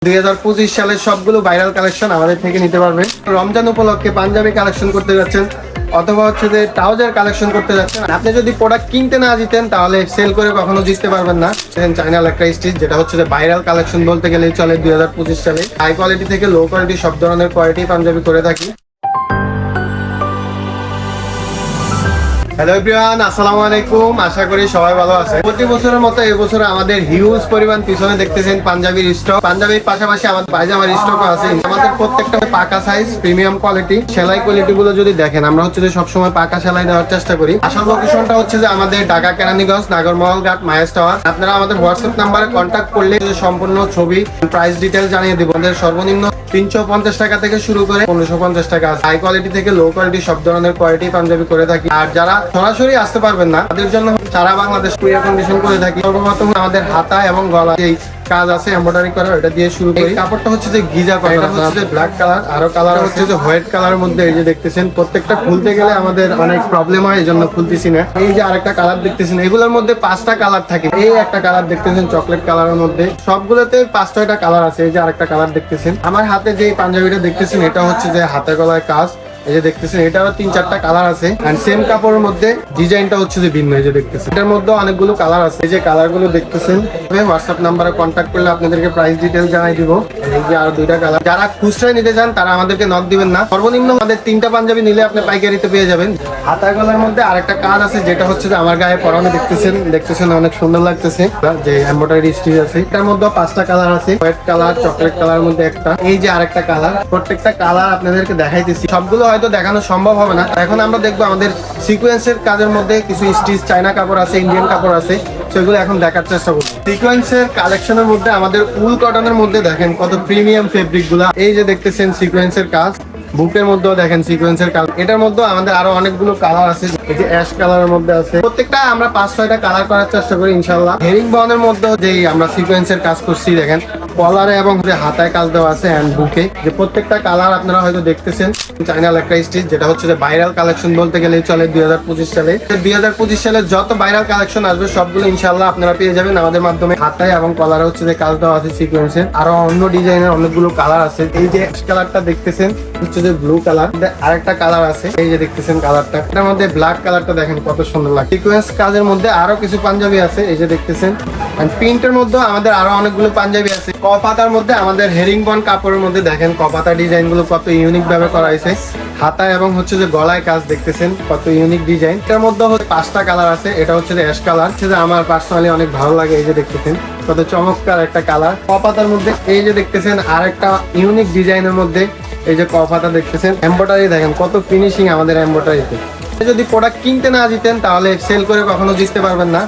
2025 সালের সবগুলো viral collection আমাদের থেকে নিতে পারবেন। রমজান উপলক্ষে পাঞ্জাবি কালেকশন করতে যাচ্ছেন অথবা হচ্ছে যে ট্রাউজার কালেকশন করতে যাচ্ছেন, আপনি যদি প্রোডাক্ট কিনতে না জিতেন তাহলে সেল করে কখনো জিততে পারবেন না। চাইনার একটা স্টিচ যেটা হচ্ছে যে ভাইরাল কালেকশন বলতে গেলেই চলে 2025 সালে। হাই কোয়ালিটি থেকে লো কোয়ালিটি সব ধরনের কোয়ালিটি পাঞ্জাবি করে থাকি। হ্যালো এভরিওয়ান, আসসালামু আলাইকুম। আশা করি সবাই ভালো আছে। প্রতি বছরের মতো এবছর আমাদের হিউজ পরিমাণ পিছনে দেখতেছেন পাঞ্জাবির স্টক। পাঞ্জাবির পাশাপাশি আমাদের পায়জামার স্টক আছে। আমাদের প্রত্যেকটা পাকা সাইজ, প্রিমিয়াম কোয়ালিটি। সেলাই কোয়ালিটি গুলো যদি দেখেন, আমরা হচ্ছে যে সবসময় পাকা সেলাই দেওয়ার চেষ্টা করি। আসল লোকেশনটা হচ্ছে যে আমাদের ঢাকা কেরানীগঞ্জ, নাগরমহল ঘাট, মায়াস টাওয়ার। আপনারা আমাদের হোয়াটসঅ্যাপ নাম্বারে কন্ট্যাক্ট করলে সম্পূর্ণ ছবি, প্রাইস ডিটেল জানিয়ে দিব। আমাদের সর্বনিম্ন 350 টাকা থেকে শুরু করে 1550 টাকা আছে। হাই কোয়ালিটি থেকে লো কোয়ালিটি সব ধরনের কোয়ালিটি পাঞ্জাবি করে থাকি। আর যারা সরাসরি আসতে পারবেন না, তাদের জন্য সারা বাংলাদেশ কুরিয়ার কন্ডিশন করে থাকি। সর্বপ্রথম আমাদের হাতা এবং গলা যেই কাজ আছে এমব্রয়ডারি করা, এটা দিয়ে শুরু করি। কাপড়টা হচ্ছে যে গিজা করা, এটা হচ্ছে যে ব্ল্যাক কালার, আরো কালার হচ্ছে যে হোয়াইট কালারের মধ্যে। এই যে দেখতেছেন, প্রত্যেকটা খুলতে গেলে আমাদের অনেক প্রবলেম হয়, এই জন্য খুলতেছি না। এই যে আরেকটা কালার দেখতেছেন, এগুলোর মধ্যে 5টা কালার থাকে। এই একটা কালার দেখতেছেন চকলেট কালারের মধ্যে, সবগুলোতে 5-6টা কালার আছে। এই যে আরেকটা কালার দেখতেছেন। আমার হাতে যে পাঞ্জাবিটা দেখতেছেন, এটা হচ্ছে যে হাতে গলায় কাজ। এই যে দেখতেছেন, এটারও 3-4টা কালার আছে। এন্ড সেম কাপড়ের মধ্যে ডিজাইনটা হচ্ছে যে ভিন্ন। এই যে দেখতেছেন, এটার মধ্যে অনেকগুলো কালার আছে। এই যে কালার গুলো দেখতেছেন, হোয়াটসঅ্যাপ নাম্বারে কন্ট্যাক্ট করলে আপনাদেরকে প্রাইস ডিটেল জানাই দিব। এই যে আরো 2টা কালার। যারা খুচরায় নিতে চান তারা আমাদেরকে নক দিবেন না। সর্বনিম্ন আমাদের 3টা পাঞ্জাবি নিলে আপনি পাইকারিতে পেয়ে যাবেন। হাতা গলার মধ্যে আরেকটা কাজ আছে, যেটা হচ্ছে যে আমার গায়ে পরানো দেখতেছেন অনেক সুন্দর লাগতেছে। যে এমব্রয়ডারি স্টিচ আছে, এটার মধ্যে 5টা কালার আছে। হোয়াইট কালার, চকলেট কালার মধ্যে একটা, এই যে আরেকটা কালার। প্রত্যেকটা কালার আপনাদেরকে দেখাইতেছি। সবগুলো হয়তো দেখানো সম্ভব হবে না। এখন আমরা দেখবো আমাদের সিকোয়েন্সের কাজের মধ্যে কিছু স্টিচ, চায়না কাপড় আছে, ইন্ডিয়ান কাপড় আছে, সেগুলো এখন দেখার চেষ্টা করবো। সিকোয়েন্সের কালেকশনের মধ্যে আমাদের উল কটনের মধ্যে দেখেন কত প্রিমিয়াম ফেব্রিক গুলা। এই যে দেখতেছেন সিকোয়েন্সের কাজ, বুকের মধ্যেও দেখেন সিকোয়েন্সের কালার। এটার মধ্যে আমাদের আরো অনেকগুলো কালার আছে। এই যে অ্যাশ কালারের মধ্যে আছে। প্রত্যেকটা আমরা 5-6টা কালার করার চেষ্টা করি ইনশাআল্লাহ। হেরিং বনের মধ্যে যেই আমরা সিকোয়েন্সের কাজ করছি দেখেন, কলারে এবং যে হাতায় কাজ দেওয়া আছে এন্ড বুকে। যে প্রত্যেকটা কালার আপনারা হয়তো দেখতেছেন। চাইনার একটা স্টিচ যেটা হচ্ছে যে ভাইরাল কালেকশন বলতে গেলে চলে 2025 সালে। 2025 সালে যত ভাইরাল কালেকশন আসবে সবগুলো ইনশাআল্লাহ আপনারা পেয়ে যাবেন আমাদের মাধ্যমে। হাতায় এবং কলারে হচ্ছে যে কাজ দেওয়া আছে সিকোয়েন্সের। আরো অন্য ডিজাইনের অনেকগুলো কালার আছে। এই যে কালারটা দেখতেছেন হচ্ছে যে ব্লু কালার। আরেকটা কালার আছে, এই যে দেখতেছেন কালারটা। এটার মধ্যে ব্ল্যাক কালারটা দেখেন কত সুন্দর লাগে। সিকোয়েন্স কাজের মধ্যে আরো কিছু পাঞ্জাবি আছে, এই যে দেখতেছেন। প্রিন্টের মধ্যে আমাদের আরো অনেকগুলো পাঞ্জাবি আছে। কপাতার মধ্যে আমাদের হেরিংবন কাপড়ের মধ্যে দেখেন কপাতা ডিজাইন গুলো কত ইউনিক ভাবে করা হয়েছে। হাতা এবং হচ্ছে যে গলায় কাজ দেখতেছেন কত ইউনিক ডিজাইন। এটার মধ্যে 5টা কালার আছে। এটা হচ্ছে যে অ্যাশ কালার, হচ্ছে যে আমার পার্সোনালি অনেক ভালো লাগে। এই যে দেখতেছেন কত চমৎকার একটা কালার। কপাতার মধ্যে এই যে দেখতেছেন আরেকটা ইউনিক ডিজাইনের মধ্যে, এই যে কপাতা দেখতেছেন। এমব্রয়ডারি দেখেন কত ফিনিশিং আমাদের এমব্রয়ডারিতে। যদি প্রোডাক্ট কিনতে না জিতেন তাহলে সেল করে কখনো জিততে পারবেন না।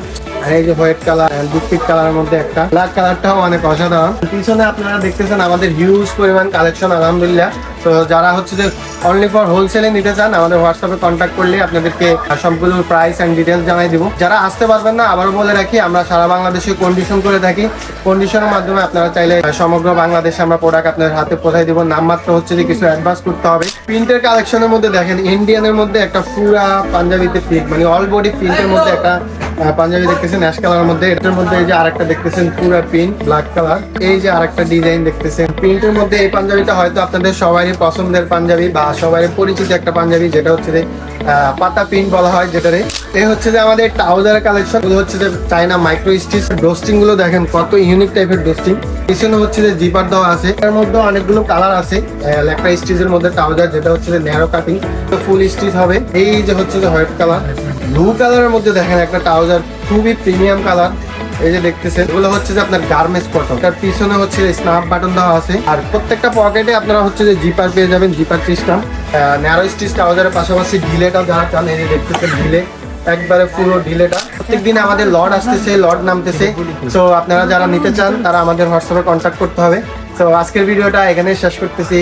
আর এই যে হোয়াইট কালার, বিস্কিট কালারের মধ্যে একটা, ব্ল্যাক কালারটাও অনেক অসাধারণ। পিছনে আপনারা দেখতেছেন আমাদের হিউজ পরিমাণ কালেকশন আলহামদুলিল্লাহ। তো যারা হচ্ছে যে অনলি ফর হোলসেলে নিতে চান, আমাদের হোয়াটসঅ্যাপে কন্ট্যাক্ট করলে আপনাদেরকে সবগুলো প্রাইস এন্ড ডিটেলস জানাই দিব। যারা আসতে পারবেন না, আবারও বলে রাখি, আমরা সারা বাংলাদেশে কন্ডিশন করে থাকি। কন্ডিশনের মাধ্যমে আপনারা চাইলে সমগ্র বাংলাদেশে আমরা প্রোডাক্ট আপনাদের হাতে পৌঁছাই দিব। নামমাত্র হচ্ছে যে কিছু অ্যাডভান্স করতে হবে। প্রিন্টের কালেকশনের মধ্যে দেখেন ইন্ডিয়ানের মধ্যে একটা পুরা পাঞ্জাবিতে প্রিন্ট, মানে অল বডি প্রিন্টের মধ্যে একটা পাঞ্জাবি দেখতেছেন অ্যাশ কালারের মধ্যে। এটার মধ্যে এই যে আরেকটা দেখতেছেন পুরো প্রিন্ট ব্ল্যাক কালার। এই যে আরেকটা ডিজাইন দেখতেছেন প্রিন্টের মধ্যে। এই পাঞ্জাবিটা হয়তো আপনাদের সবারই পছন্দের পাঞ্জাবি বা সবারই পরিচিত একটা পাঞ্জাবি, যেটা হচ্ছে যে পাতা প্রিন্ট বলা হয় যেটারে। এই হচ্ছে যে আমাদের ট্রাউজার কালেকশন গুলো, হচ্ছে যে চাইনা মাইক্রো স্টিচ। ডোস্টিং গুলো দেখেন কত ইউনিক টাইপের ডোস্টিং। পিছনে হচ্ছে যে জিপার দেওয়া আছে। এর মধ্যে অনেকগুলো কালার আছে। লেখা স্টিচের মধ্যে ট্রাউজার, যেটা হচ্ছে যে ন্যারো কাটিং, ফুল স্টিচ হবে। এই যে হচ্ছে যে হোয়াইট কালার, ব্লু কালারের মধ্যে দেখেন একটা ট্রাউজার, খুবই প্রিমিয়াম কালার। এই যে দেখতেছেন, এগুলো হচ্ছে যে আপনার গার্মেন্টস কটন। তার পিছনে হচ্ছে স্ন্যাপ বাটন দেওয়া আছে। আর প্রত্যেকটা পকেটে আপনারা হচ্ছে যে জিপার পেয়ে যাবেন, জিপার সিস্টেম। ন্যারো স্টিচ ট্রাউজারের পাশাপাশি ঢিলেটা যারা চান, এই যে দেখতেছেন ঢিলে, একবারে পুরো ঢিলেটা। প্রত্যেকদিন আমাদের লট আসতেছে, লট নামতেছে। সো আপনারা যারা নিতে চান তারা আমাদের হোয়াটসঅ্যাপে কন্ট্যাক্ট করতে হবে। তো আজকের ভিডিওটা এখানে শেষ করতেছি।